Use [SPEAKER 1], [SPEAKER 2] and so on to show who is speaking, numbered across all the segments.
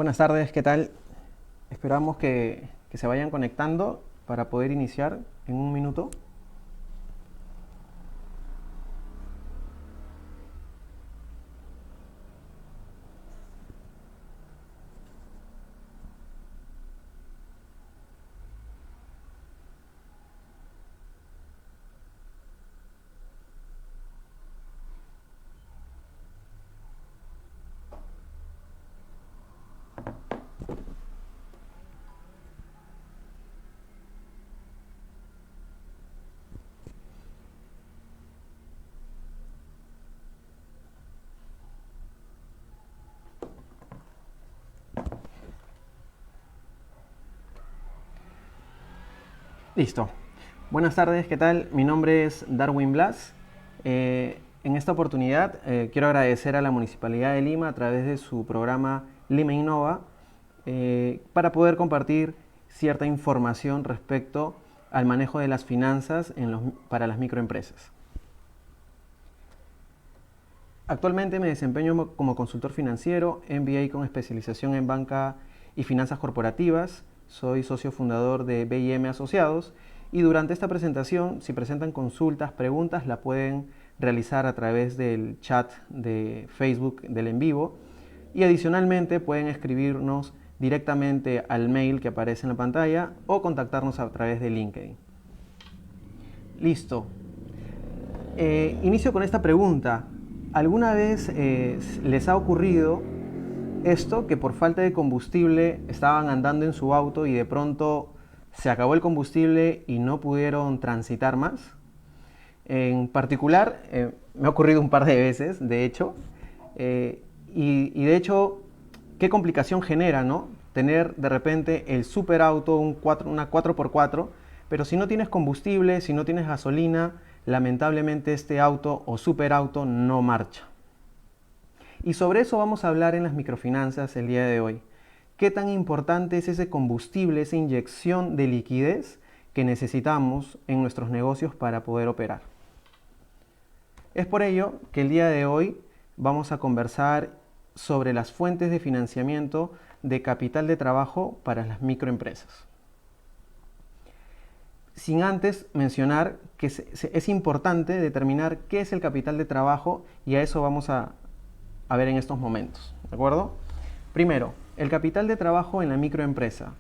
[SPEAKER 1] Buenas tardes, ¿qué tal? Esperamos que se vayan conectando para poder iniciar en un minuto. Listo. Buenas tardes, ¿qué tal? Mi nombre es Darwin Blas. En esta oportunidad quiero agradecer a la Municipalidad de Lima a través de su programa Lima Innova para poder compartir cierta información respecto al manejo de las finanzas para las microempresas. Actualmente me desempeño como consultor financiero, MBA con especialización en banca y finanzas corporativas. Soy socio fundador de B&M Asociados y durante esta presentación, si presentan consultas, preguntas, la pueden realizar a través del chat de Facebook del en vivo y adicionalmente pueden escribirnos directamente al mail que aparece en la pantalla o contactarnos a través de LinkedIn. Listo. Inicio con esta pregunta. ¿Alguna vez les ha ocurrido esto, que por falta de combustible estaban andando en su auto y de pronto se acabó el combustible y no pudieron transitar más? En particular, me ha ocurrido un par de veces, de hecho, y de hecho, ¿qué complicación genera, no? Tener de repente el superauto, una 4x4, pero si no tienes combustible, si no tienes gasolina, lamentablemente este auto o superauto no marcha. Y sobre eso vamos a hablar en las microfinanzas el día de hoy. ¿Qué tan importante es ese combustible, esa inyección de liquidez que necesitamos en nuestros negocios para poder operar? Es por ello que el día de hoy vamos a conversar sobre las fuentes de financiamiento de capital de trabajo para las microempresas. Sin antes mencionar que es importante determinar qué es el capital de trabajo y a eso vamos a ver en estos momentos, ¿de acuerdo? Primero, el capital de trabajo en la microempresa.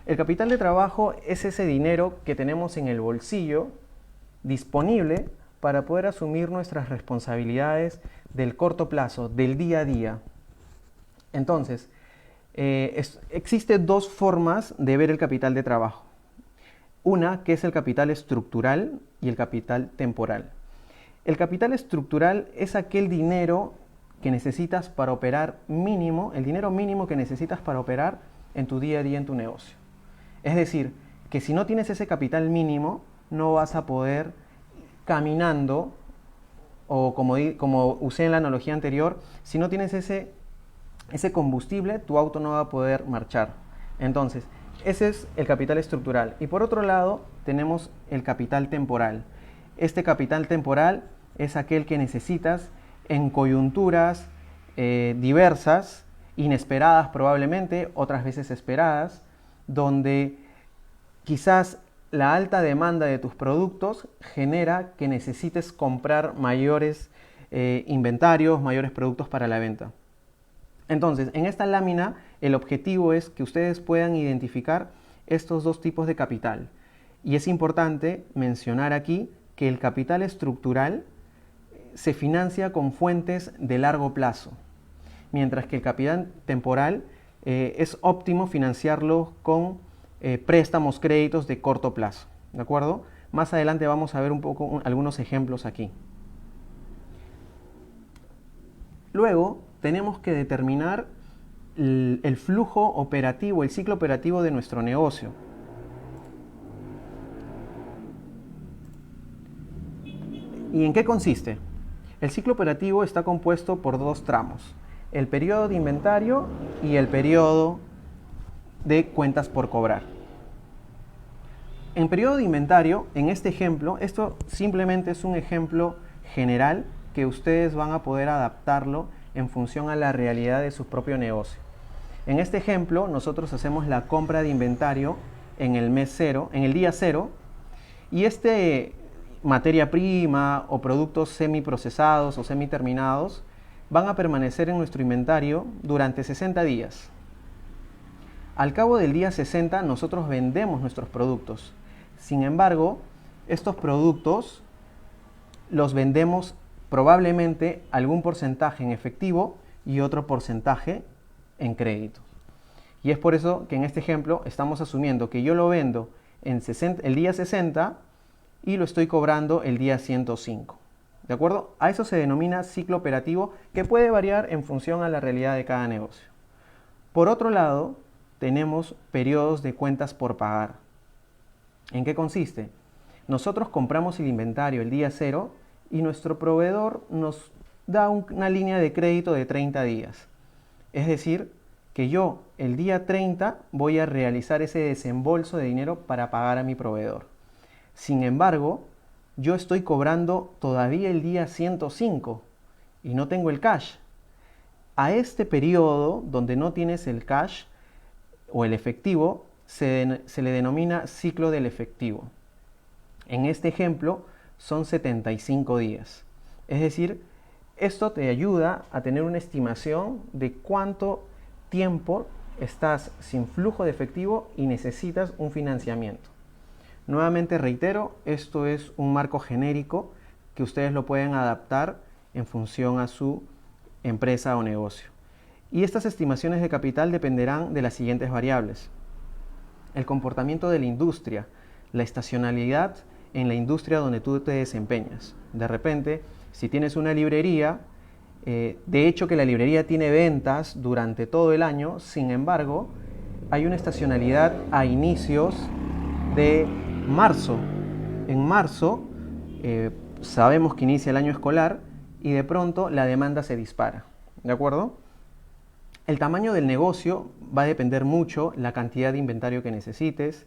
[SPEAKER 1] El capital de trabajo es ese dinero que tenemos en el bolsillo disponible para poder asumir nuestras responsabilidades del corto plazo, del día a día. Entonces, existen dos formas de ver el capital de trabajo. Una que es el capital estructural y el capital temporal. El capital estructural es aquel dinero que necesitas para operar mínimo, el dinero mínimo que necesitas para operar en tu día a día en tu negocio. Es decir, que si no tienes ese capital mínimo, no vas a poder caminando, o como usé en la analogía anterior, si no tienes ese combustible, tu auto no va a poder marchar. Entonces, ese es el capital estructural. Y por otro lado, tenemos el capital temporal. Este capital temporal es aquel que necesitas en coyunturas diversas, inesperadas probablemente, otras veces esperadas, donde quizás la alta demanda de tus productos genera que necesites comprar mayores inventarios, mayores productos para la venta. Entonces, en esta lámina, el objetivo es que ustedes puedan identificar estos dos tipos de capital. Y es importante mencionar aquí que el capital estructural se financia con fuentes de largo plazo, mientras que el capital temporal es óptimo financiarlo con préstamos, créditos de corto plazo. ¿De acuerdo? Más adelante vamos a ver un poco algunos ejemplos aquí. Luego tenemos que determinar el flujo operativo, el ciclo operativo de nuestro negocio. ¿Y en qué consiste? El ciclo operativo está compuesto por dos tramos, el periodo de inventario y el periodo de cuentas por cobrar. En periodo de inventario, en este ejemplo, esto simplemente es un ejemplo general que ustedes van a poder adaptarlo en función a la realidad de su propio negocio. En este ejemplo, nosotros hacemos la compra de inventario en el mes cero, en el día cero, y materia prima o productos semiprocesados o semiterminados van a permanecer en nuestro inventario durante 60 días. Al cabo del día 60 nosotros vendemos nuestros productos. Sin embargo, estos productos los vendemos probablemente algún porcentaje en efectivo y otro porcentaje en crédito. Y es por eso que en este ejemplo estamos asumiendo que yo lo vendo el día 60 y lo estoy cobrando el día 105. ¿De acuerdo? A eso se denomina ciclo operativo, que puede variar en función a la realidad de cada negocio. Por otro lado, tenemos periodos de cuentas por pagar. ¿En qué consiste? Nosotros compramos el inventario el día 0 y nuestro proveedor nos da una línea de crédito de 30 días. Es decir, que yo el día 30 voy a realizar ese desembolso de dinero para pagar a mi proveedor. Sin embargo, yo estoy cobrando todavía el día 105 y no tengo el cash. A este periodo donde no tienes el cash o el efectivo se le denomina ciclo del efectivo. En este ejemplo son 75 días. Es decir, esto te ayuda a tener una estimación de cuánto tiempo estás sin flujo de efectivo y necesitas un financiamiento. Nuevamente reitero, esto es un marco genérico que ustedes lo pueden adaptar en función a su empresa o negocio. Y estas estimaciones de capital dependerán de las siguientes variables: el comportamiento de la industria, la estacionalidad en la industria donde tú te desempeñas. De repente, si tienes una librería, de hecho que la librería tiene ventas durante todo el año, sin embargo, hay una estacionalidad a inicios de marzo. En marzo sabemos que inicia el año escolar y de pronto la demanda se dispara. ¿De acuerdo? El tamaño del negocio va a depender mucho, la cantidad de inventario que necesites,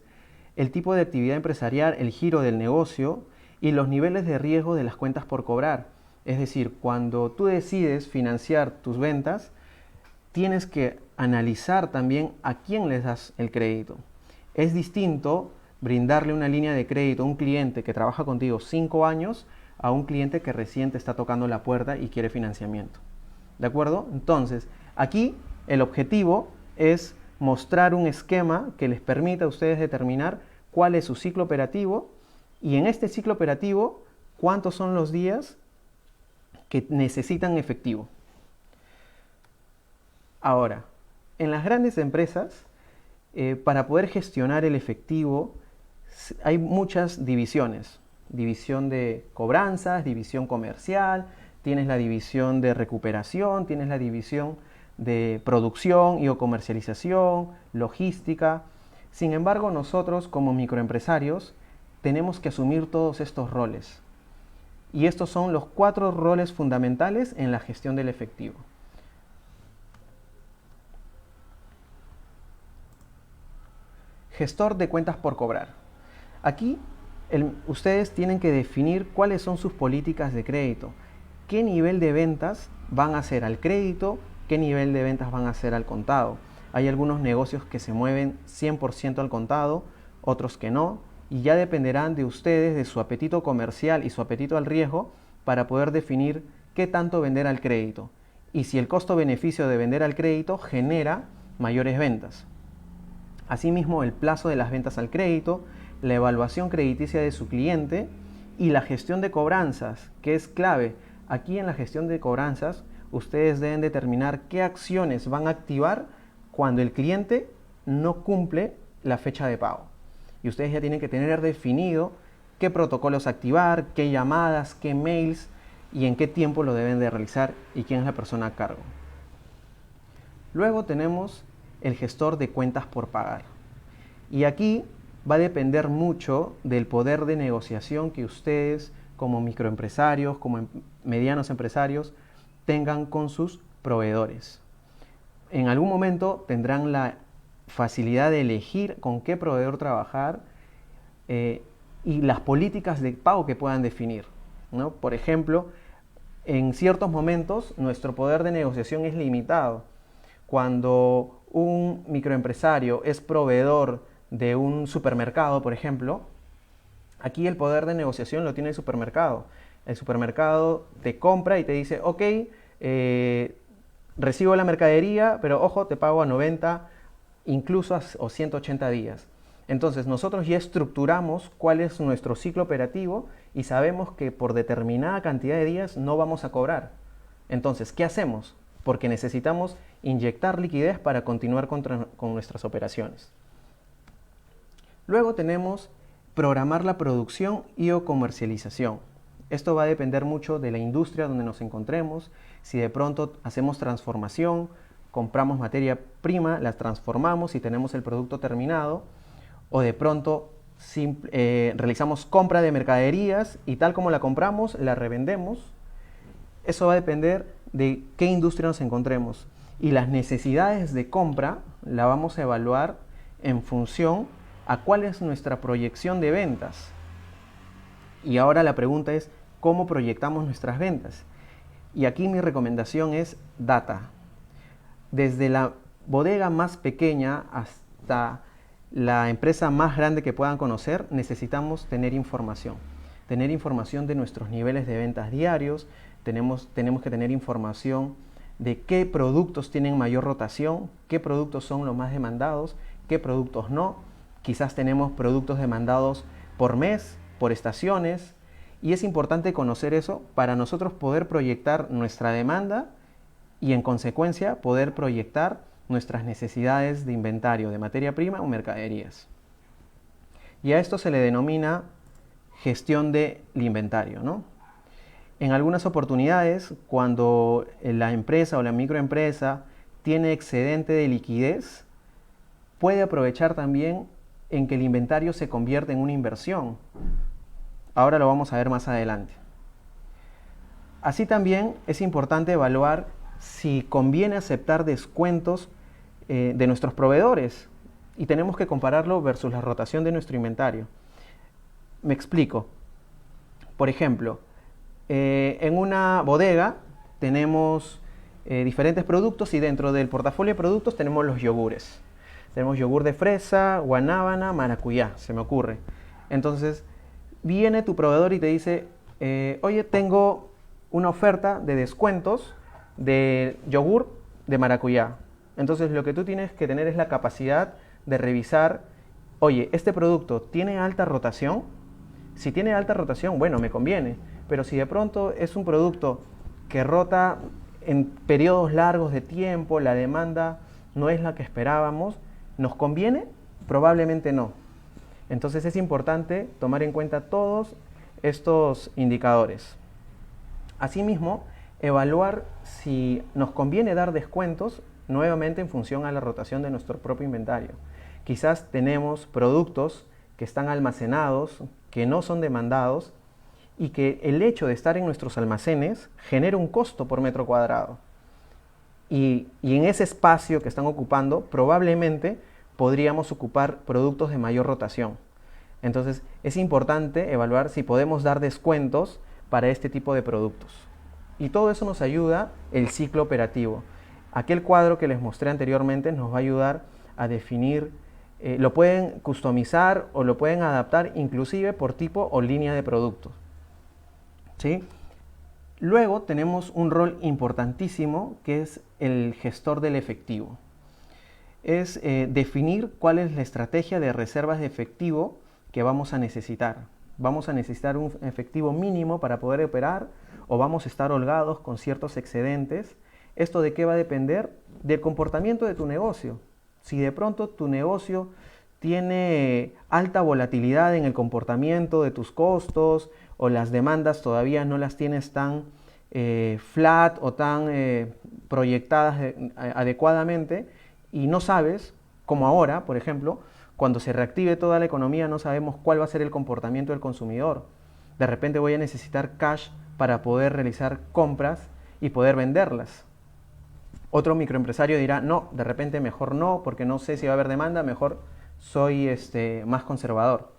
[SPEAKER 1] el tipo de actividad empresarial, el giro del negocio y los niveles de riesgo de las cuentas por cobrar. Es decir, cuando tú decides financiar tus ventas, tienes que analizar también a quién les das el crédito. Es distinto brindarle una línea de crédito a un cliente que trabaja contigo 5 años a un cliente que recién te está tocando la puerta y quiere financiamiento. ¿De acuerdo? Entonces, aquí el objetivo es mostrar un esquema que les permita a ustedes determinar cuál es su ciclo operativo y en este ciclo operativo cuántos son los días que necesitan efectivo. Ahora, en las grandes empresas, para poder gestionar el efectivo, hay muchas divisiones. División de cobranzas, división comercial, tienes la división de recuperación, tienes la división de producción y o comercialización, logística. Sin embargo, nosotros como microempresarios tenemos que asumir todos estos roles. Y estos son los 4 roles fundamentales en la gestión del efectivo. Gestor de cuentas por cobrar. Aquí ustedes tienen que definir cuáles son sus políticas de crédito, qué nivel de ventas van a hacer al crédito, qué nivel de ventas van a hacer al contado. Hay algunos negocios que se mueven 100% al contado, otros que no, y ya dependerán de ustedes, de su apetito comercial y su apetito al riesgo para poder definir qué tanto vender al crédito y si el costo-beneficio de vender al crédito genera mayores ventas. Asimismo, el plazo de las ventas al crédito, la evaluación crediticia de su cliente y la gestión de cobranzas, que es clave. Aquí en la gestión de cobranzas, ustedes deben determinar qué acciones van a activar cuando el cliente no cumple la fecha de pago. Y ustedes ya tienen que tener definido qué protocolos activar, qué llamadas, qué mails y en qué tiempo lo deben de realizar y quién es la persona a cargo. Luego tenemos el gestor de cuentas por pagar. Y aquí va a depender mucho del poder de negociación que ustedes como microempresarios, como medianos empresarios, tengan con sus proveedores. En algún momento tendrán la facilidad de elegir con qué proveedor trabajar y las políticas de pago que puedan definir, ¿no? Por ejemplo, en ciertos momentos nuestro poder de negociación es limitado. Cuando un microempresario es proveedor de un supermercado, por ejemplo, aquí el poder de negociación lo tiene el supermercado. El supermercado te compra y te dice, ok, recibo la mercadería, pero ojo, te pago a 90, incluso o 180 días. Entonces nosotros ya estructuramos cuál es nuestro ciclo operativo y sabemos que por determinada cantidad de días no vamos a cobrar. Entonces, ¿qué hacemos? Porque necesitamos inyectar liquidez para continuar con nuestras operaciones. Luego tenemos programar la producción y o comercialización. Esto va a depender mucho de la industria donde nos encontremos. Si de pronto hacemos transformación, compramos materia prima, la transformamos y tenemos el producto terminado, o de pronto realizamos compra de mercaderías y tal como la compramos, la revendemos. Eso va a depender de qué industria nos encontremos. Y las necesidades de compra la vamos a evaluar en función a cuál es nuestra proyección de ventas. Y ahora la pregunta es, ¿cómo proyectamos nuestras ventas? Y aquí mi recomendación es data. Desde la bodega más pequeña hasta la empresa más grande que puedan conocer, necesitamos tener información. Tener información de nuestros niveles de ventas diarios, tenemos que tener información de qué productos tienen mayor rotación, qué productos son los más demandados, qué productos no. Quizás tenemos productos demandados por mes, por estaciones, y es importante conocer eso para nosotros poder proyectar nuestra demanda y en consecuencia poder proyectar nuestras necesidades de inventario, de materia prima o mercaderías. Y a esto se le denomina gestión del inventario, ¿no? En algunas oportunidades, cuando la empresa o la microempresa tiene excedente de liquidez, puede aprovechar también en que el inventario se convierte en una inversión. Ahora lo vamos a ver más adelante. Así también es importante evaluar si conviene aceptar descuentos de nuestros proveedores y tenemos que compararlo versus la rotación de nuestro inventario. Me explico. Por ejemplo, en una bodega tenemos diferentes productos y dentro del portafolio de productos tenemos los yogures. Tenemos yogur de fresa, guanábana, maracuyá, se me ocurre. Entonces, viene tu proveedor y te dice, oye, tengo una oferta de descuentos de yogur de maracuyá. Entonces, lo que tú tienes que tener es la capacidad de revisar, oye, ¿este producto tiene alta rotación? Si tiene alta rotación, bueno, me conviene. Pero si de pronto es un producto que rota en periodos largos de tiempo, la demanda no es la que esperábamos, ¿nos conviene? Probablemente no. Entonces es importante tomar en cuenta todos estos indicadores. Asimismo, evaluar si nos conviene dar descuentos nuevamente en función a la rotación de nuestro propio inventario. Quizás tenemos productos que están almacenados, que no son demandados y que el hecho de estar en nuestros almacenes genera un costo por metro cuadrado. Y en ese espacio que están ocupando probablemente podríamos ocupar productos de mayor rotación. Entonces es importante evaluar si podemos dar descuentos para este tipo de productos. Y todo eso nos ayuda el ciclo operativo. Aquel cuadro que les mostré anteriormente nos va a ayudar a definir, lo pueden customizar o lo pueden adaptar inclusive por tipo o línea de productos. ¿Sí? Luego tenemos un rol importantísimo que es el gestor del efectivo. Es definir cuál es la estrategia de reservas de efectivo que vamos a necesitar. Vamos a necesitar un efectivo mínimo para poder operar o vamos a estar holgados con ciertos excedentes. ¿Esto de qué va a depender? Del comportamiento de tu negocio. Si de pronto tu negocio tiene alta volatilidad en el comportamiento de tus costos o las demandas todavía no las tienes tan flat o tan proyectadas adecuadamente y no sabes, como ahora, por ejemplo, cuando se reactive toda la economía no sabemos cuál va a ser el comportamiento del consumidor. De repente voy a necesitar cash para poder realizar compras y poder venderlas. Otro microempresario dirá, no, de repente mejor no, porque no sé si va a haber demanda, mejor soy más conservador.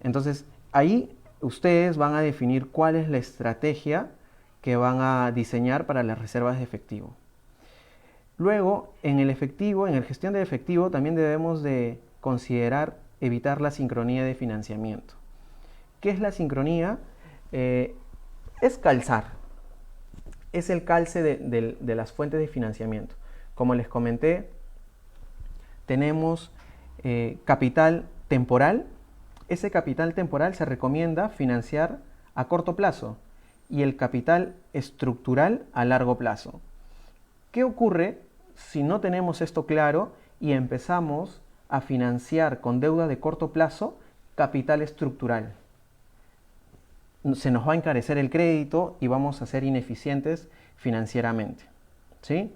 [SPEAKER 1] Entonces, ahí ustedes van a definir cuál es la estrategia que van a diseñar para las reservas de efectivo. Luego, en el efectivo, en la gestión de efectivo, también debemos de considerar evitar la sincronía de financiamiento. ¿Qué es la sincronía? Es calzar, es el calce de las fuentes de financiamiento. Como les comenté, tenemos capital temporal. Ese capital temporal se recomienda financiar a corto plazo y el capital estructural a largo plazo. ¿Qué ocurre si no tenemos esto claro y empezamos a financiar con deuda de corto plazo capital estructural? Se nos va a encarecer el crédito y vamos a ser ineficientes financieramente, ¿sí?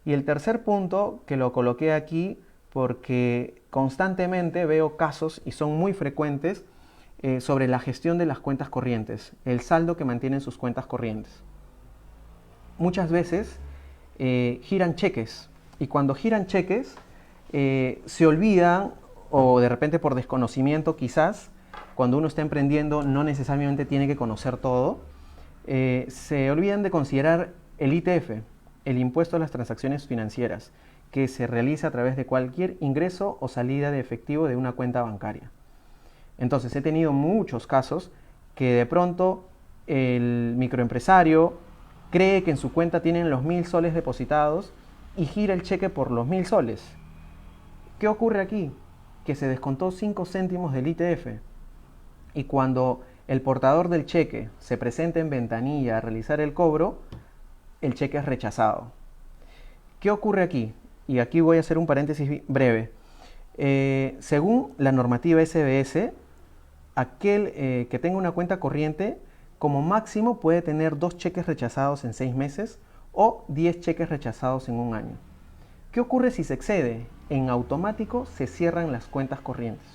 [SPEAKER 1] Y el tercer punto, que lo coloqué aquí porque constantemente veo casos y son muy frecuentes sobre la gestión de las cuentas corrientes, el saldo que mantienen sus cuentas corrientes. Muchas veces giran cheques y cuando giran cheques se olvidan, o de repente por desconocimiento quizás, cuando uno está emprendiendo no necesariamente tiene que conocer todo, se olvidan de considerar el ITF, el impuesto a las transacciones financieras, que se realiza a través de cualquier ingreso o salida de efectivo de una cuenta bancaria. Entonces he tenido muchos casos que de pronto el microempresario cree que en su cuenta tienen los 1.000 soles depositados y gira el cheque por los 1.000 soles. ¿Qué ocurre aquí? Que se descontó 5 céntimos del ITF. Y cuando el portador del cheque se presenta en ventanilla a realizar el cobro, el cheque es rechazado. ¿Qué ocurre aquí? Y aquí voy a hacer un paréntesis breve. Según la normativa SBS, aquel que tenga una cuenta corriente como máximo puede tener 2 cheques rechazados en 6 meses o 10 cheques rechazados en un año. ¿Qué ocurre si se excede? En automático se cierran las cuentas corrientes.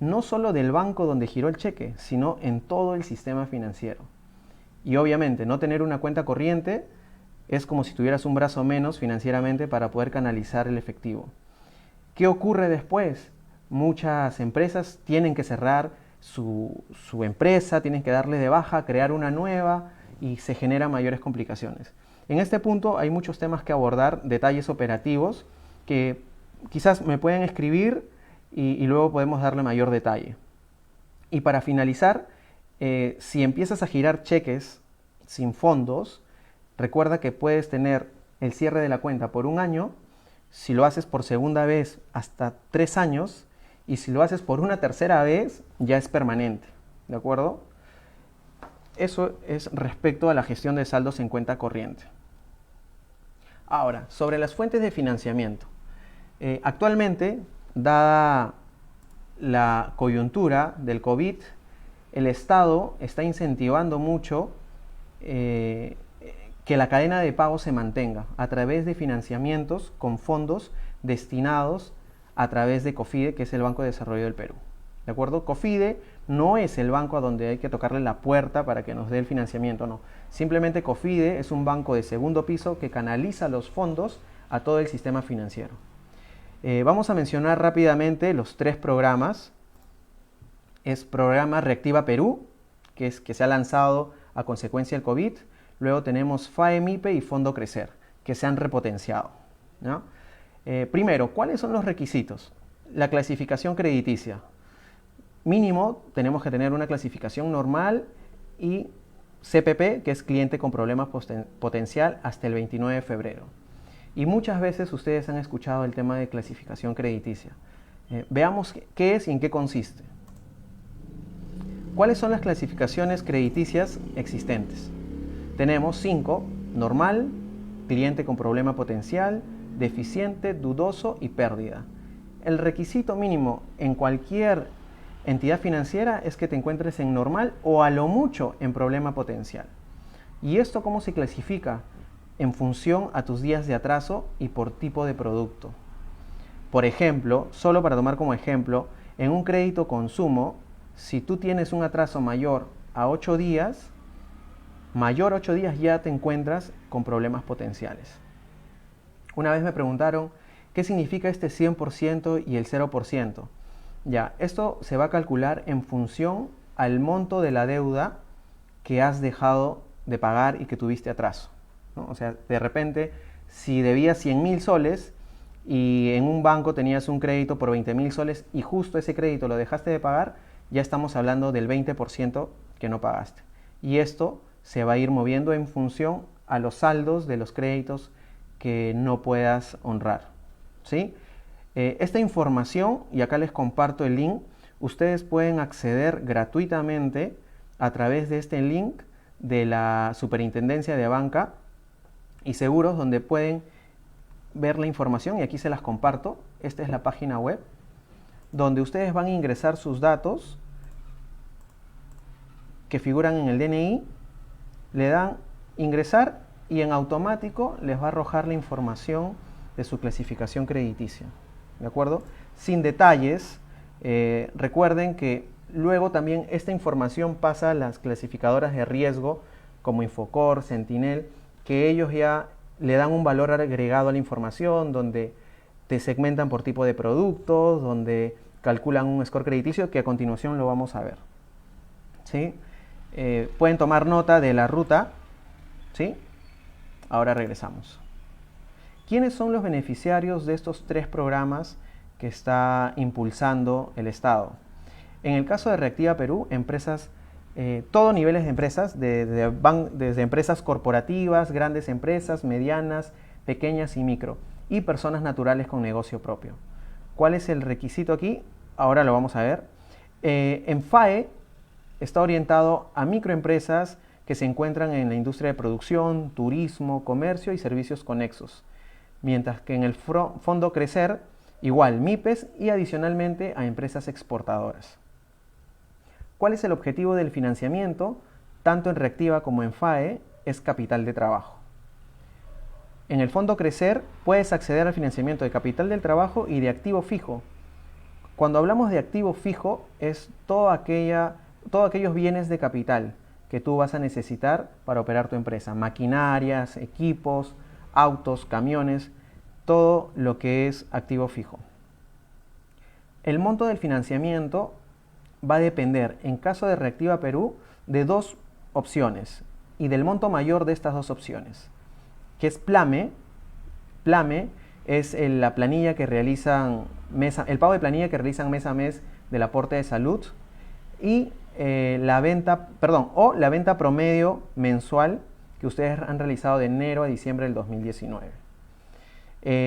[SPEAKER 1] No solo del banco donde giró el cheque, sino en todo el sistema financiero. Y obviamente no tener una cuenta corriente es como si tuvieras un brazo menos financieramente para poder canalizar el efectivo. ¿Qué ocurre después? Muchas empresas tienen que cerrar su empresa, tienen que darle de baja, crear una nueva y se generan mayores complicaciones. En este punto hay muchos temas que abordar, detalles operativos que quizás me pueden escribir y luego podemos darle mayor detalle. Y para finalizar, si empiezas a girar cheques sin fondos, recuerda que puedes tener el cierre de la cuenta por un año, si lo haces por segunda vez hasta 3 años, y si lo haces por una tercera vez ya es permanente, ¿de acuerdo? Eso es respecto a la gestión de saldos en cuenta corriente. Ahora, sobre las fuentes de financiamiento. Actualmente, dada la coyuntura del COVID, el Estado está incentivando mucho que la cadena de pago se mantenga a través de financiamientos con fondos destinados a través de COFIDE, que es el Banco de Desarrollo del Perú. ¿De acuerdo? COFIDE no es el banco a donde hay que tocarle la puerta para que nos dé el financiamiento, no. Simplemente COFIDE es un banco de segundo piso que canaliza los fondos a todo el sistema financiero. Vamos a mencionar rápidamente los 3 programas. Es programa Reactiva Perú, que se ha lanzado a consecuencia del COVID. Luego tenemos FAEMIPE y Fondo Crecer, que se han repotenciado, ¿no? Primero, ¿cuáles son los requisitos? La clasificación crediticia. Mínimo, tenemos que tener una clasificación normal y CPP, que es cliente con problemas potencial, hasta el 29 de febrero. Y muchas veces ustedes han escuchado el tema de clasificación crediticia. Veamos qué es y en qué consiste. ¿Cuáles son las clasificaciones crediticias existentes? Tenemos 5: normal, cliente con problema potencial, deficiente, dudoso y pérdida. El requisito mínimo en cualquier entidad financiera es que te encuentres en normal o a lo mucho en problema potencial. ¿Y esto cómo se clasifica? En función a tus días de atraso y por tipo de producto. Por ejemplo, solo para tomar como ejemplo, en un crédito consumo, si tú tienes un atraso mayor a 8 días, ya te encuentras con problemas potenciales. Una vez me preguntaron, ¿qué significa este 100% y el 0%? Ya, esto se va a calcular en función al monto de la deuda que has dejado de pagar y que tuviste atraso, ¿no? O sea, de repente Si debías 100.000 soles y en un banco tenías un crédito por 20.000 soles y justo ese crédito lo dejaste de pagar, ya estamos hablando del 20% que no pagaste. Y esto se va a ir moviendo en función a los saldos de los créditos que no puedas honrar, ¿sí? Esta información, y acá les comparto el link, ustedes pueden acceder gratuitamente a través de este link de la Superintendencia de Banca y Seguros, donde pueden ver la información, y aquí se las comparto. Esta es la página web donde ustedes van a ingresar sus datos que figuran en el DNI, le dan ingresar y en automático les va a arrojar la información de su clasificación crediticia, ¿de acuerdo? Sin detalles. Recuerden que luego también esta información pasa a las clasificadoras de riesgo como Infocor, Sentinel, que ellos ya le dan un valor agregado a la información, donde te segmentan por tipo de productos, donde calculan un score crediticio, que a continuación lo vamos a ver, ¿sí? Pueden tomar nota de la ruta, ¿sí? Ahora regresamos. ¿Quiénes son los beneficiarios de estos 3 programas que está impulsando el Estado? En el caso de Reactiva Perú, empresas, todo niveles de empresas, desde empresas corporativas, grandes empresas, medianas, pequeñas y micro, y personas naturales con negocio propio. ¿Cuál es el requisito aquí? Ahora lo vamos a ver. En FAE está orientado a microempresas que se encuentran en la industria de producción, turismo, comercio y servicios conexos. Mientras que en el Fondo Crecer, igual MIPES y adicionalmente a empresas exportadoras. ¿Cuál es el objetivo del financiamiento? Tanto en Reactiva como en FAE es capital de trabajo. En el Fondo Crecer puedes acceder al financiamiento de capital del trabajo y de activo fijo. Cuando hablamos de activo fijo es todos aquellos bienes de capital que tú vas a necesitar para operar tu empresa. Maquinarias, equipos, autos, camiones, todo lo que es activo fijo. El monto del financiamiento va a depender, en caso de Reactiva Perú, de 2 opciones y del monto mayor de estas 2 opciones, que es PLAME. PLAME es la planilla que realizan el pago de planilla que realizan mes a mes del aporte de salud, y la venta promedio mensual que ustedes han realizado de enero a diciembre del 2019.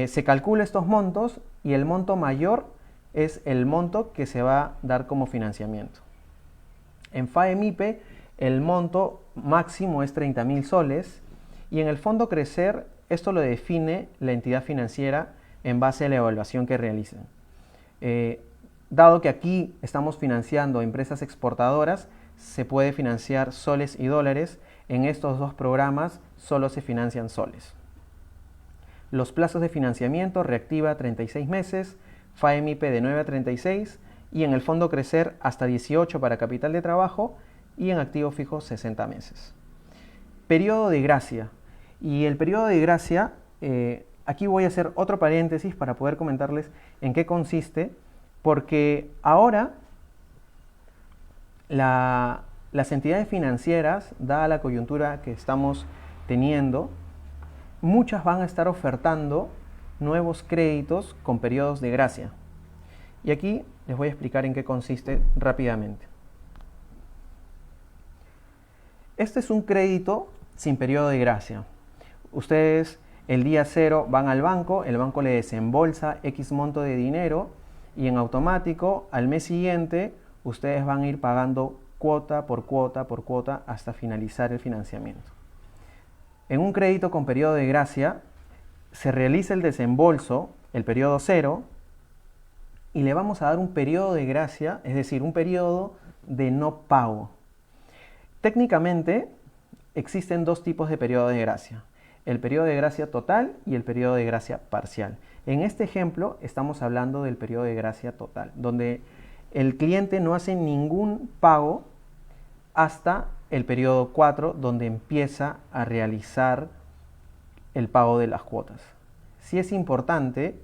[SPEAKER 1] Se calcula estos montos y el monto mayor es el monto que se va a dar como financiamiento. En FAE-MIPE el monto máximo es 30.000 soles y en el Fondo Crecer esto lo define la entidad financiera en base a la evaluación que realicen. Dado que aquí estamos financiando empresas exportadoras, se puede financiar soles y dólares. En estos 2 programas solo se financian soles. Los plazos de financiamiento: Reactiva 36 meses, FAE-MIPE de 9 a 36 y en el Fondo Crecer hasta 18 para capital de trabajo y en activo fijo 60 meses. Periodo de gracia. Y el periodo de gracia, aquí voy a hacer otro paréntesis para poder comentarles en qué consiste, porque ahora las entidades financieras, dada la coyuntura que estamos teniendo, muchas van a estar ofertando nuevos créditos con periodos de gracia. Y aquí les voy a explicar en qué consiste rápidamente. Este es un crédito sin periodo de gracia. Ustedes el día 0 van al banco, el banco le desembolsa X monto de dinero y en automático al mes siguiente ustedes van a ir pagando cuota por cuota por cuota hasta finalizar el financiamiento. En un crédito con periodo de gracia se realiza el desembolso, el periodo 0, y le vamos a dar un periodo de gracia, es decir, un periodo de no pago. Técnicamente existen 2 tipos de periodo de gracia: el periodo de gracia total y el periodo de gracia parcial. En este ejemplo estamos hablando del periodo de gracia total, donde el cliente no hace ningún pago hasta el periodo 4, donde empieza a realizar el pago de las cuotas. Sí es importante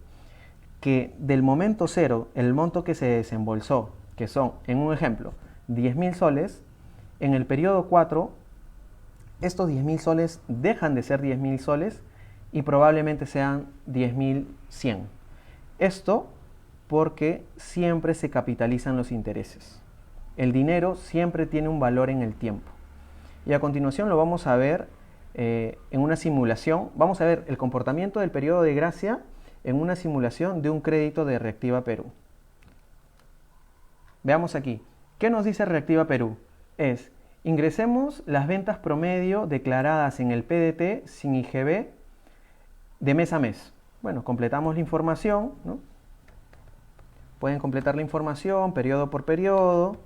[SPEAKER 1] que del momento 0, el monto que se desembolsó, que son, en un ejemplo, 10.000 soles, en el periodo 4, estos 10.000 soles dejan de ser 10.000 soles y probablemente sean 10.100. Esto porque siempre se capitalizan los intereses. El dinero siempre tiene un valor en el tiempo. Y a continuación lo vamos a ver en una simulación. Vamos a ver el comportamiento del periodo de gracia en una simulación de un crédito de Reactiva Perú. Veamos aquí. ¿Qué nos dice Reactiva Perú? Ingresemos las ventas promedio declaradas en el PDT sin IGB de mes a mes. Bueno, completamos la información, ¿no? Pueden completar la información periodo por periodo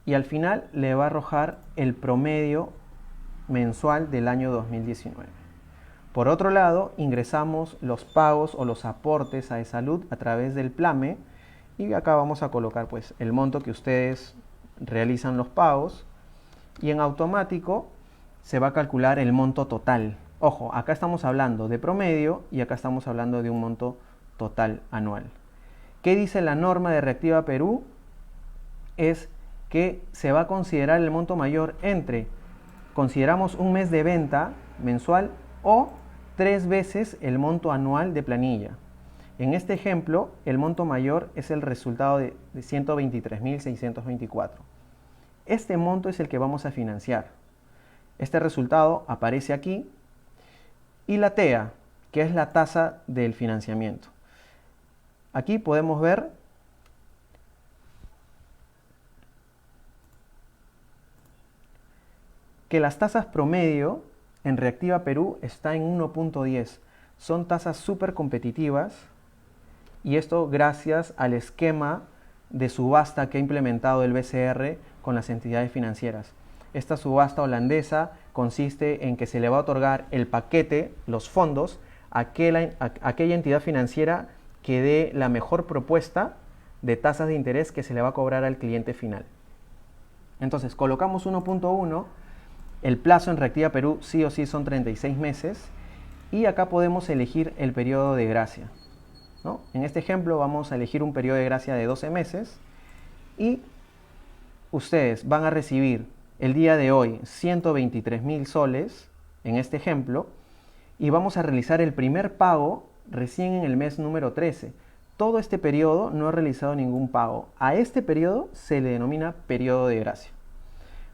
[SPEAKER 1] y al final le va a arrojar el promedio mensual del año 2019. Por otro lado, ingresamos los pagos o los aportes a eSalud a través del PLAME y acá vamos a colocar pues el monto que ustedes realizan los pagos y en automático se va a calcular el monto total. Ojo, acá estamos hablando de promedio y acá estamos hablando de un monto total anual. ¿Qué dice la norma de Reactiva Perú? Es que se va a considerar el monto mayor consideramos un mes de venta mensual o 3 veces el monto anual de planilla. En este ejemplo, el monto mayor es el resultado de 123.624. Este monto es el que vamos a financiar. Este resultado aparece aquí y la TEA, que es la tasa del financiamiento. Aquí podemos ver que las tasas promedio en Reactiva Perú está en 1.10. Son tasas súper competitivas y esto gracias al esquema de subasta que ha implementado el BCR con las entidades financieras. Esta subasta holandesa consiste en que se le va a otorgar el paquete, los fondos, a aquella entidad financiera que dé la mejor propuesta de tasas de interés que se le va a cobrar al cliente final. Entonces, colocamos 1.1, el plazo en Reactiva Perú sí o sí son 36 meses y acá podemos elegir el periodo de gracia, ¿no? En este ejemplo vamos a elegir un periodo de gracia de 12 meses y ustedes van a recibir el día de hoy 123.000 soles en este ejemplo y vamos a realizar el primer pago recién en el mes número 13. Todo este periodo no he realizado ningún pago. A este periodo se le denomina periodo de gracia.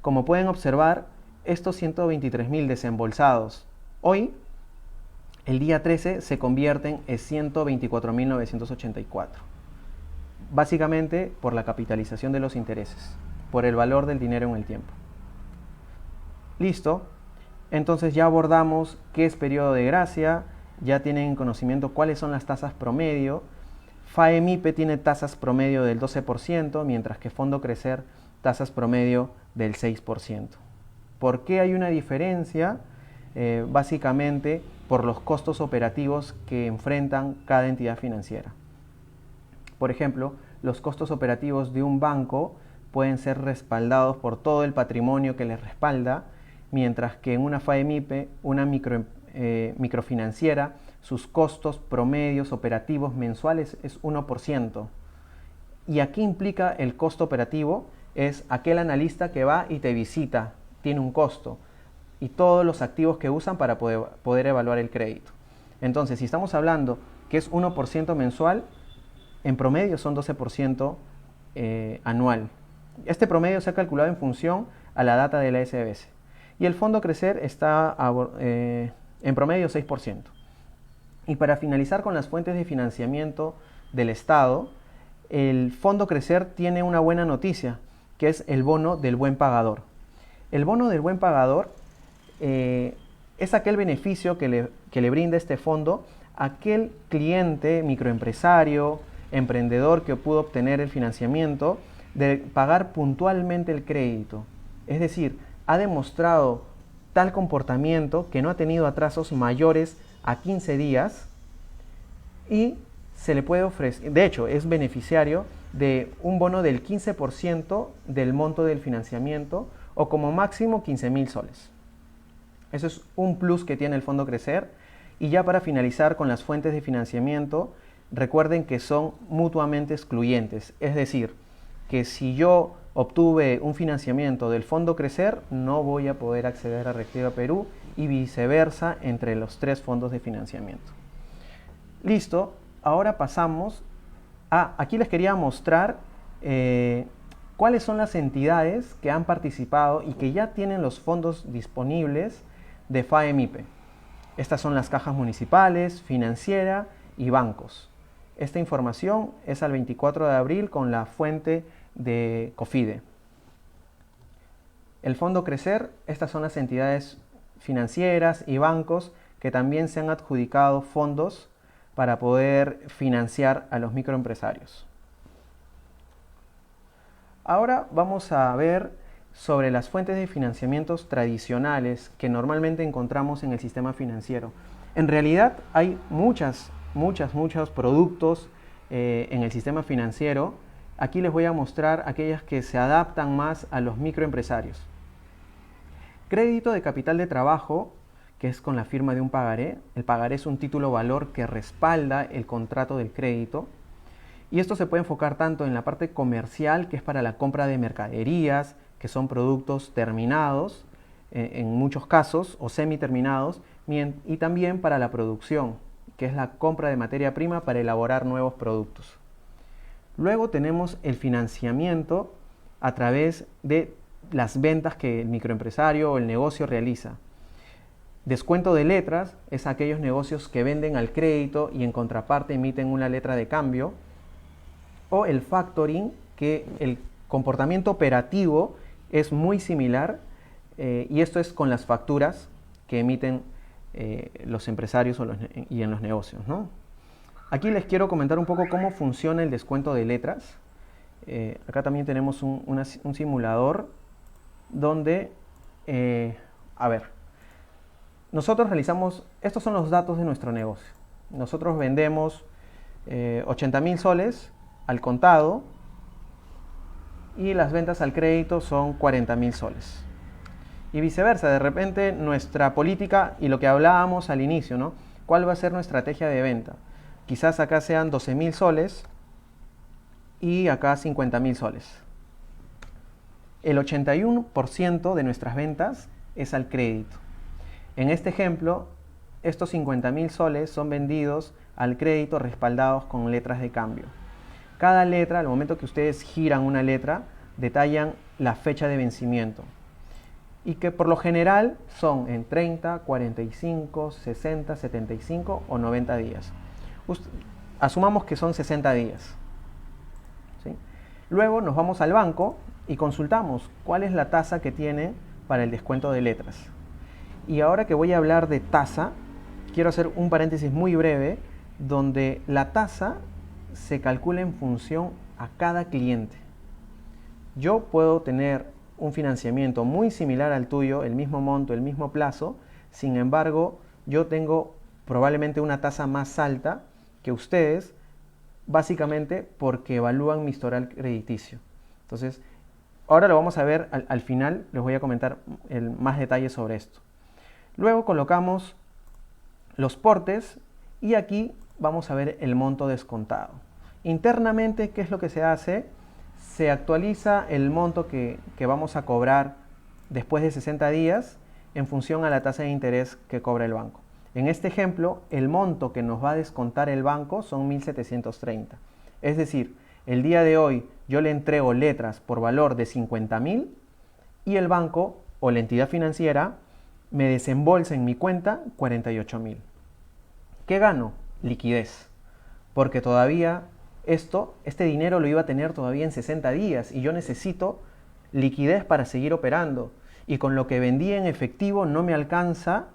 [SPEAKER 1] Como pueden observar, estos 123.000 desembolsados hoy, el día 13, se convierten en 124.984. Básicamente por la capitalización de los intereses, por el valor del dinero en el tiempo. Listo. Entonces ya abordamos qué es periodo de gracia, ya tienen conocimiento cuáles son las tasas promedio. FAEMIPE tiene tasas promedio del 12%, mientras que Fondo Crecer tasas promedio del 6%. ¿Por qué hay una diferencia? Básicamente por los costos operativos que enfrentan cada entidad financiera. Por ejemplo, los costos operativos de un banco pueden ser respaldados por todo el patrimonio que les respalda, mientras que en una FAEMIPE, una microfinanciera, sus costos promedios operativos mensuales es 1%. Y aquí implica el costo operativo, es aquel analista que va y te visita, tiene un costo, y todos los activos que usan para poder evaluar el crédito. Entonces, si estamos hablando que es 1% mensual, en promedio son 12% anual. Este promedio se ha calculado en función a la data de la SBS. Y el Fondo Crecer está en promedio 6%. Y para finalizar con las fuentes de financiamiento del Estado, el Fondo Crecer tiene una buena noticia, que es el bono del buen pagador. El bono del buen pagador es aquel beneficio que le brinda este fondo a aquel cliente, microempresario, emprendedor que pudo obtener el financiamiento de pagar puntualmente el crédito. Es decir, ha demostrado tal comportamiento que no ha tenido atrasos mayores a 15 días y se le puede ofrecer, de hecho es beneficiario de un bono del 15% del monto del financiamiento o como máximo 15.000 soles. Eso es un plus que tiene el Fondo Crecer. Y ya para finalizar con las fuentes de financiamiento, recuerden que son mutuamente excluyentes. Es decir, que si yo obtuve un financiamiento del Fondo Crecer, no voy a poder acceder a Reactiva Perú y viceversa entre los tres fondos de financiamiento. Listo, ahora pasamos a, aquí les quería mostrar cuáles son las entidades que han participado y que ya tienen los fondos disponibles de FAEMIPE. Estas son las cajas municipales, financiera y bancos. Esta información es al 24 de abril con la fuente de COFIDE. El Fondo Crecer, estas son las entidades financieras y bancos que también se han adjudicado fondos para poder financiar a los microempresarios. Ahora vamos a ver sobre las fuentes de financiamientos tradicionales que normalmente encontramos en el sistema financiero. En realidad hay muchos productos en el sistema financiero. Aquí les voy a mostrar aquellas que se adaptan más a los microempresarios. Crédito de capital de trabajo, que es con la firma de un pagaré. El pagaré es un título valor que respalda el contrato del crédito. Y esto se puede enfocar tanto en la parte comercial, que es para la compra de mercaderías, que son productos terminados, en muchos casos, o semi-terminados, y también para la producción, que es la compra de materia prima para elaborar nuevos productos. Luego tenemos el financiamiento a través de las ventas que el microempresario o el negocio realiza. Descuento de letras es aquellos negocios que venden al crédito y en contraparte emiten una letra de cambio. O el factoring, que el comportamiento operativo es muy similar y esto es con las facturas que emiten los empresarios y en los negocios, ¿no? Aquí les quiero comentar un poco cómo funciona el descuento de letras. Acá también tenemos un simulador donde, a ver, nosotros realizamos, estos son los datos de nuestro negocio. Nosotros vendemos 80.000 soles al contado y las ventas al crédito son 40.000 soles. Y viceversa, de repente nuestra política y lo que hablábamos al inicio, ¿no? ¿Cuál va a ser nuestra estrategia de venta? Quizás acá sean 12.000 soles y acá 50.000 soles. El 81% de nuestras ventas es al crédito. En este ejemplo, estos 50.000 soles son vendidos al crédito respaldados con letras de cambio. Cada letra, al momento que ustedes giran una letra, detallan la fecha de vencimiento. Y que por lo general son en 30, 45, 60, 75 o 90 días. Asumamos que son 60 días. ¿Sí? Luego nos vamos al banco y consultamos cuál es la tasa que tiene para el descuento de letras. Y ahora que voy a hablar de tasa, quiero hacer un paréntesis muy breve donde la tasa se calcula en función a cada cliente. Yo puedo tener un financiamiento muy similar al tuyo, el mismo monto, el mismo plazo, sin embargo, yo tengo probablemente una tasa más alta que ustedes, básicamente porque evalúan mi historial crediticio. Entonces, ahora lo vamos a ver al final, les voy a comentar más detalles sobre esto. Luego colocamos los portes y aquí vamos a ver el monto descontado. Internamente, ¿qué es lo que se hace? Se actualiza el monto que vamos a cobrar después de 60 días en función a la tasa de interés que cobra el banco. En este ejemplo, el monto que nos va a descontar el banco son 1.730. Es decir, el día de hoy yo le entrego letras por valor de 50.000 y el banco o la entidad financiera me desembolsa en mi cuenta 48.000. ¿Qué gano? Liquidez. Porque todavía este dinero lo iba a tener todavía en 60 días y yo necesito liquidez para seguir operando. Y con lo que vendí en efectivo no me alcanza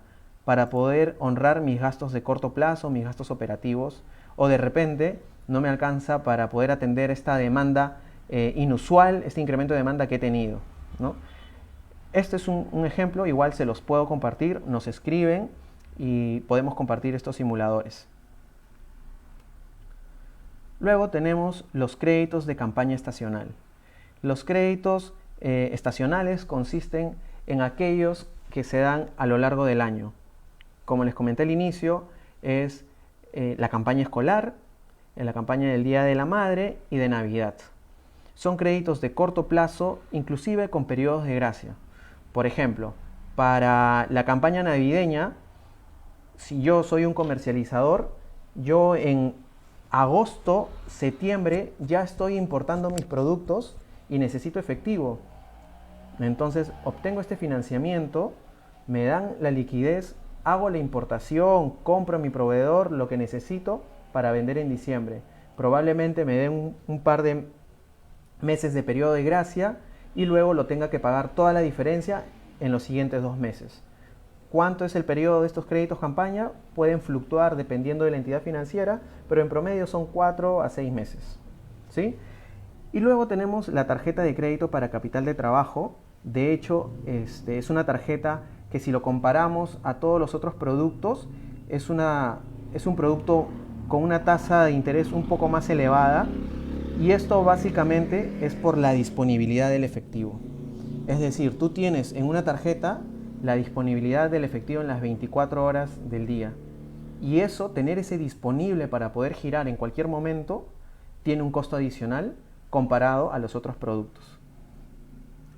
[SPEAKER 1] para poder honrar mis gastos de corto plazo, mis gastos operativos, o de repente no me alcanza para poder atender esta demanda inusual, este incremento de demanda que he tenido, ¿no? Este es un ejemplo, igual se los puedo compartir, nos escriben y podemos compartir estos simuladores. Luego tenemos los créditos de campaña estacional. Los créditos estacionales consisten en aquellos que se dan a lo largo del año. Como les comenté al inicio, es la campaña escolar, la campaña del Día de la Madre y de Navidad. Son créditos de corto plazo, inclusive con periodos de gracia. Por ejemplo, para la campaña navideña, si yo soy un comercializador, yo en agosto, septiembre ya estoy importando mis productos y necesito efectivo. Entonces obtengo este financiamiento, me dan la liquidez, hago la importación, compro a mi proveedor lo que necesito para vender en diciembre. Probablemente me den un par de meses de periodo de gracia y luego lo tenga que pagar toda la diferencia en los siguientes 2 meses. ¿Cuánto es el periodo de estos créditos campaña? Pueden fluctuar dependiendo de la entidad financiera, pero en promedio son 4 a 6 meses. ¿Sí? Y luego tenemos la tarjeta de crédito para capital de trabajo. De hecho, es una tarjeta que si lo comparamos a todos los otros productos, es un producto con una tasa de interés un poco más elevada. Y esto básicamente es por la disponibilidad del efectivo. Es decir, tú tienes en una tarjeta la disponibilidad del efectivo en las 24 horas del día. Y eso, tener ese disponible para poder girar en cualquier momento, tiene un costo adicional comparado a los otros productos.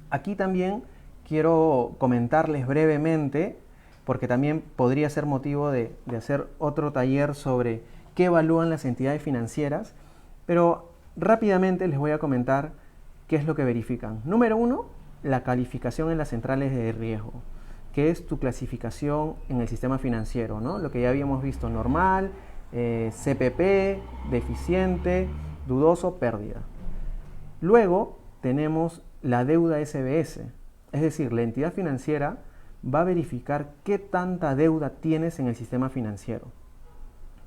[SPEAKER 1] Aquí también quiero comentarles brevemente, porque también podría ser motivo de hacer otro taller sobre qué evalúan las entidades financieras, pero rápidamente les voy a comentar qué es lo que verifican. Número 1, la calificación en las centrales de riesgo, que es tu clasificación en el sistema financiero, ¿no? Lo que ya habíamos visto: normal, CPP, deficiente, dudoso, pérdida. Luego tenemos la deuda SBS, es decir, la entidad financiera va a verificar qué tanta deuda tienes en el sistema financiero,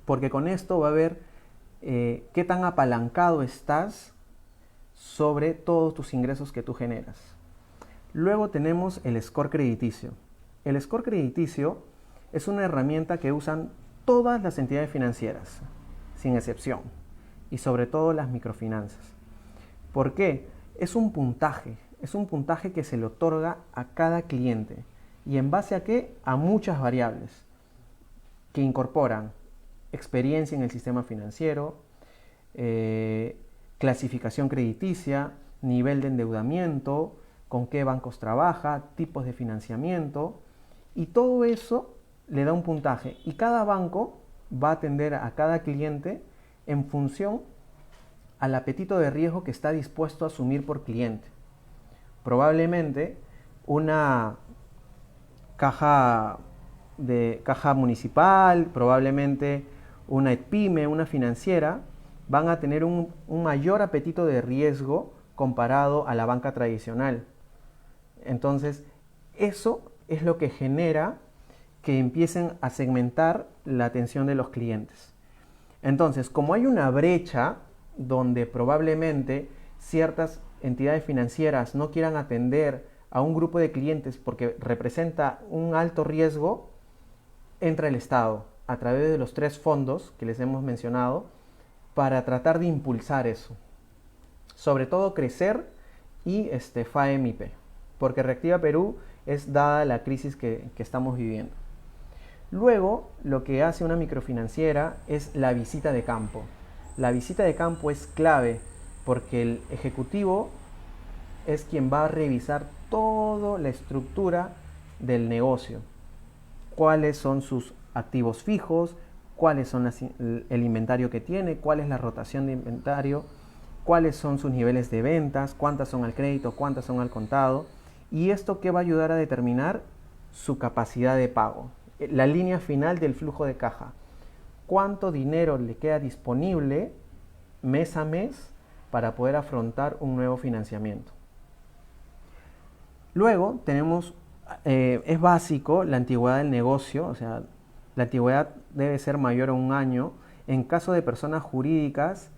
[SPEAKER 1] porque con esto va a ver qué tan apalancado estás sobre todos tus ingresos que tú generas. Luego tenemos el score crediticio. El score crediticio es una herramienta que usan todas las entidades financieras, sin excepción, y sobre todo las microfinanzas. ¿Por qué? Es un puntaje que se le otorga a cada cliente. ¿Y en base a qué? A muchas variables que incorporan experiencia en el sistema financiero, clasificación crediticia, nivel de endeudamiento, con qué bancos trabaja, tipos de financiamiento, y todo eso le da un puntaje. Y cada banco va a atender a cada cliente en función al apetito de riesgo que está dispuesto a asumir por cliente. Probablemente una caja municipal, probablemente una pyme, una financiera, van a tener un mayor apetito de riesgo comparado a la banca tradicional. Entonces, eso es lo que genera que empiecen a segmentar la atención de los clientes. Entonces, como hay una brecha donde probablemente ciertas entidades financieras no quieran atender a un grupo de clientes porque representa un alto riesgo, entra el Estado a través de los 3 fondos que les hemos mencionado para tratar de impulsar eso. Sobre todo Crecer y FAEMIP, porque Reactiva Perú es dada la crisis que estamos viviendo. Luego, lo que hace una microfinanciera es la visita de campo. La visita de campo es clave porque el ejecutivo es quien va a revisar toda la estructura del negocio. Cuáles son sus activos fijos, cuáles son el inventario que tiene, cuál es la rotación de inventario, cuáles son sus niveles de ventas, cuántas son al crédito, cuántas son al contado. ¿Y esto qué va a ayudar a determinar? Su capacidad de pago, la línea final del flujo de caja. Cuánto dinero le queda disponible mes a mes para poder afrontar un nuevo financiamiento. Luego tenemos, es básico, la antigüedad del negocio, o sea, la antigüedad debe ser mayor a 1 año. En caso de personas jurídicas,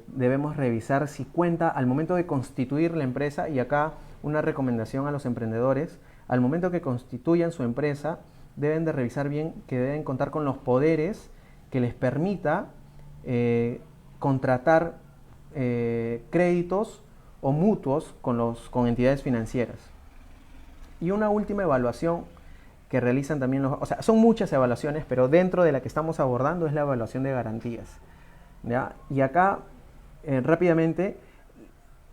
[SPEAKER 1] debemos revisar si cuenta al momento de constituir la empresa, y acá una recomendación a los emprendedores: al momento que constituyan su empresa, deben de revisar bien que deben contar con los poderes que les permita contratar créditos o mutuos con entidades financieras. Y una última evaluación que realizan también o sea, son muchas evaluaciones, pero dentro de la que estamos abordando es la evaluación de garantías, ¿ya? Y acá, rápidamente,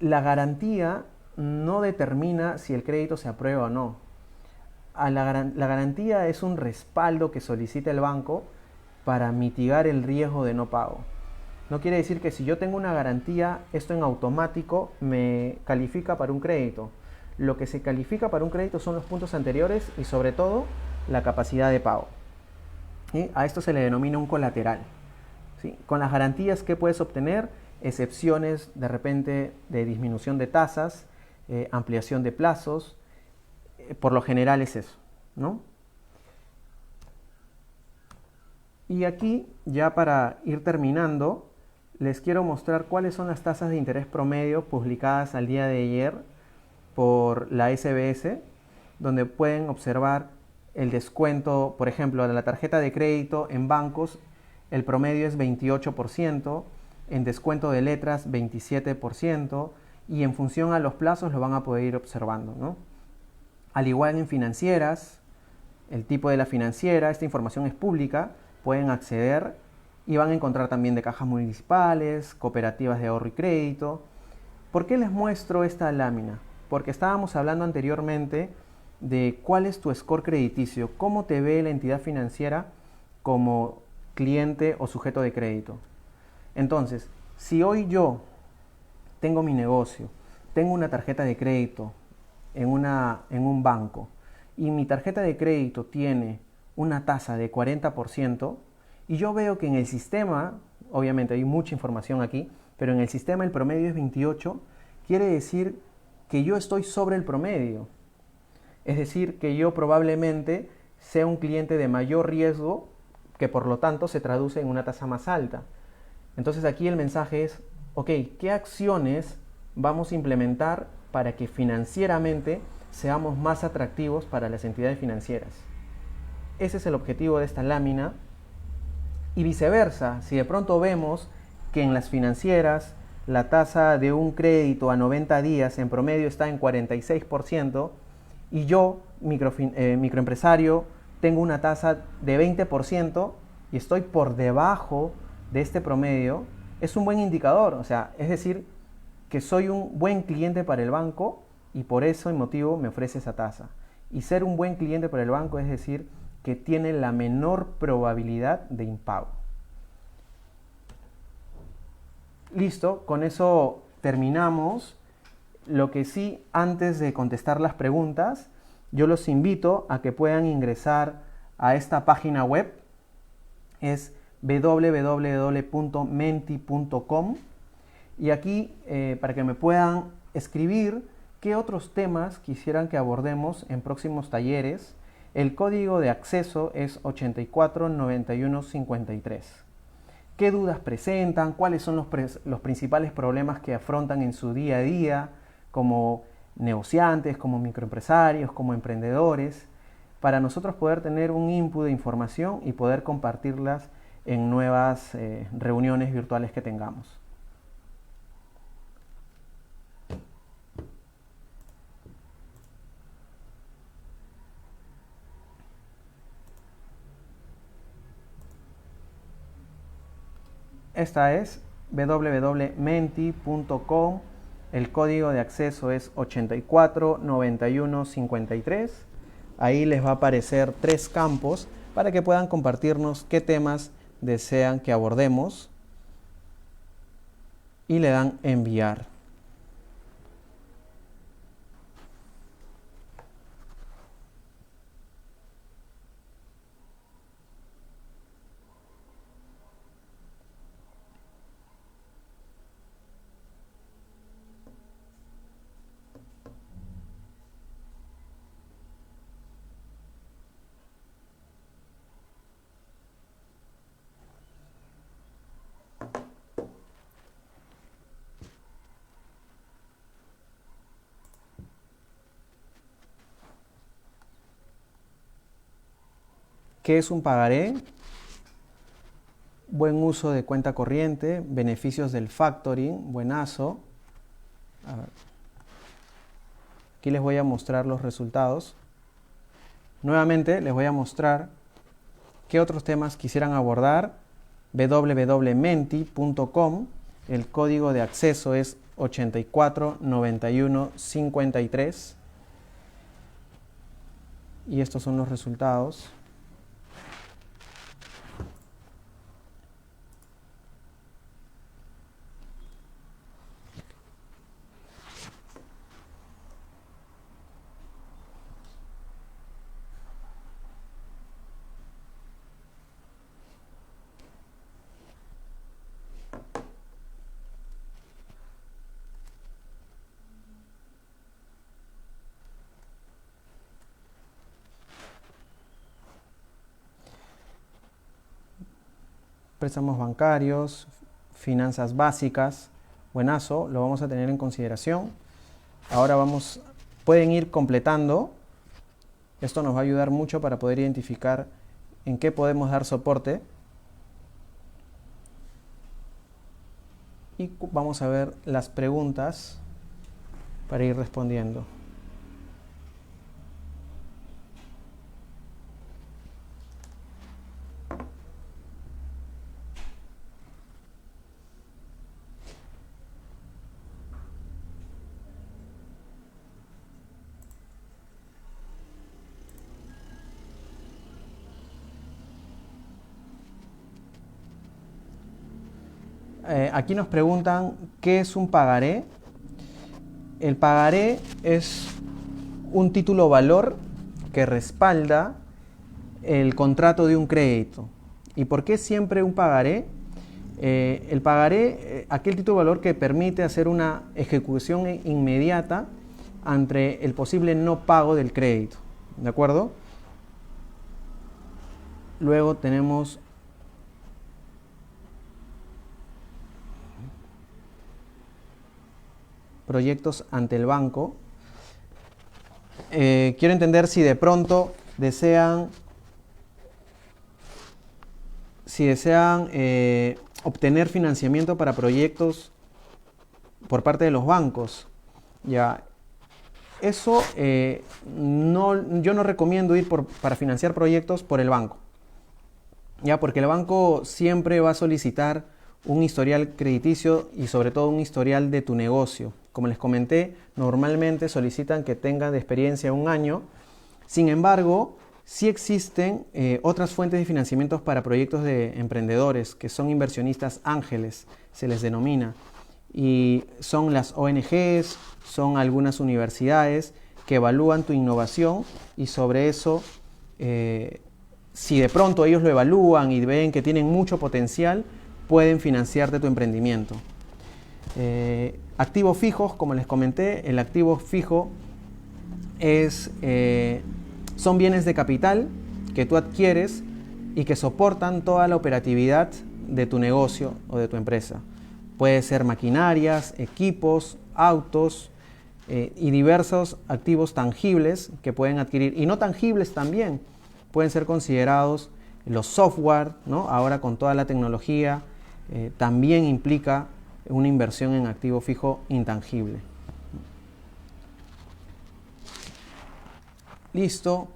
[SPEAKER 1] la garantía no determina si el crédito se aprueba o no. la garantía es un respaldo que solicita el banco para mitigar el riesgo de no pago. No quiere decir que si yo tengo una garantía, esto en automático me califica para un crédito. Lo que se califica para un crédito son los puntos anteriores y sobre todo la capacidad de pago. ¿Sí? A esto se le denomina un colateral. ¿Sí? Con las garantías que puedes obtener, excepciones de repente de disminución de tasas, ampliación de plazos, por lo general es eso, ¿no? Y aquí, ya para ir terminando, les quiero mostrar cuáles son las tasas de interés promedio publicadas al día de ayer por la SBS, donde pueden observar el descuento, por ejemplo, de la tarjeta de crédito en bancos, el promedio es 28%, en descuento de letras 27%, y en función a los plazos lo van a poder ir observando, ¿no? Al igual en financieras, el tipo de la financiera, esta información es pública, pueden acceder y van a encontrar también de cajas municipales, cooperativas de ahorro y crédito. ¿Por qué les muestro esta lámina? Porque estábamos hablando anteriormente de cuál es tu score crediticio, cómo te ve la entidad financiera como cliente o sujeto de crédito. Entonces, si hoy yo tengo mi negocio, tengo una tarjeta de crédito en un banco y mi tarjeta de crédito tiene una tasa de 40% y yo veo que en el sistema, obviamente hay mucha información aquí, pero en el sistema el promedio es 28, quiere decir que yo estoy sobre el promedio. Es decir, que yo probablemente sea un cliente de mayor riesgo, que por lo tanto se traduce en una tasa más alta. Entonces aquí el mensaje es, ok, ¿qué acciones vamos a implementar para que financieramente seamos más atractivos para las entidades financieras? Ese es el objetivo de esta lámina. Y viceversa, si de pronto vemos que en las financieras la tasa de un crédito a 90 días en promedio está en 46% y yo, microempresario, tengo una tasa de 20% y estoy por debajo de este promedio, es un buen indicador. O sea, es decir, que soy un buen cliente para el banco y por ese motivo me ofrece esa tasa. Y ser un buen cliente para el banco es decir que tiene la menor probabilidad de impago. Listo, con eso terminamos. Lo que sí, antes de contestar las preguntas, yo los invito a que puedan ingresar a esta página web. Es www.menti.com y aquí para que me puedan escribir qué otros temas quisieran que abordemos en próximos talleres. El código de acceso es 849153. ¿Qué dudas presentan? ¿Cuáles son los principales problemas que afrontan en su día a día como negociantes, como microempresarios, como emprendedores? Para nosotros poder tener un input de información y poder compartirlas en nuevas reuniones virtuales que tengamos. Esta es www.menti.com. El código de acceso es 849153. Ahí les va a aparecer 3 campos para que puedan compartirnos qué temas desean que abordemos y le dan enviar. ¿Qué es un pagaré? Buen uso de cuenta corriente, beneficios del factoring, buenazo. A ver. Aquí les voy a mostrar los resultados. Nuevamente les voy a mostrar qué otros temas quisieran abordar. www.menti.com. El código de acceso es 849153. Y estos son los resultados. Préstamos bancarios, finanzas básicas, buenazo, lo vamos a tener en consideración. Ahora pueden ir completando. Esto nos va a ayudar mucho para poder identificar en qué podemos dar soporte. Y vamos a ver las preguntas para ir respondiendo. Aquí nos preguntan qué es un pagaré. El pagaré es un título valor que respalda el contrato de un crédito. ¿Y por qué siempre un pagaré? El pagaré, aquel título valor que permite hacer una ejecución inmediata ante el posible no pago del crédito. ¿De acuerdo? Luego tenemos proyectos ante el banco. Quiero entender si de pronto desean obtener financiamiento para proyectos por parte de los bancos. Ya, eso yo no recomiendo ir para financiar proyectos por el banco. Ya, porque el banco siempre va a solicitar un historial crediticio y sobre todo un historial de tu negocio. Como les comenté, normalmente solicitan que tengan de experiencia 1 año. Sin embargo, sí existen otras fuentes de financiamientos para proyectos de emprendedores, que son inversionistas ángeles, se les denomina. Y son las ONGs, son algunas universidades que evalúan tu innovación y sobre eso, si de pronto ellos lo evalúan y ven que tienen mucho potencial, pueden financiarte tu emprendimiento. Activos fijos, como les comenté, el activo fijo son bienes de capital que tú adquieres y que soportan toda la operatividad de tu negocio o de tu empresa. Puede ser maquinarias, equipos, autos y diversos activos tangibles que pueden adquirir y no tangibles también. Pueden ser considerados los software, ¿no? Ahora con toda la tecnología también implica una inversión en activo fijo intangible. Listo.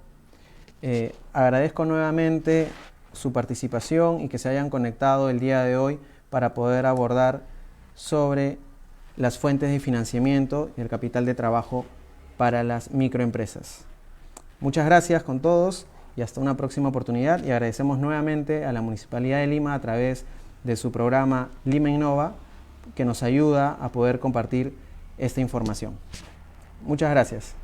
[SPEAKER 1] Agradezco nuevamente su participación y que se hayan conectado el día de hoy para poder abordar sobre las fuentes de financiamiento y el capital de trabajo para las microempresas. Muchas gracias con todos y hasta una próxima oportunidad, y agradecemos nuevamente a la Municipalidad de Lima a través de su programa Lima Innova, que nos ayuda a poder compartir esta información. Muchas gracias.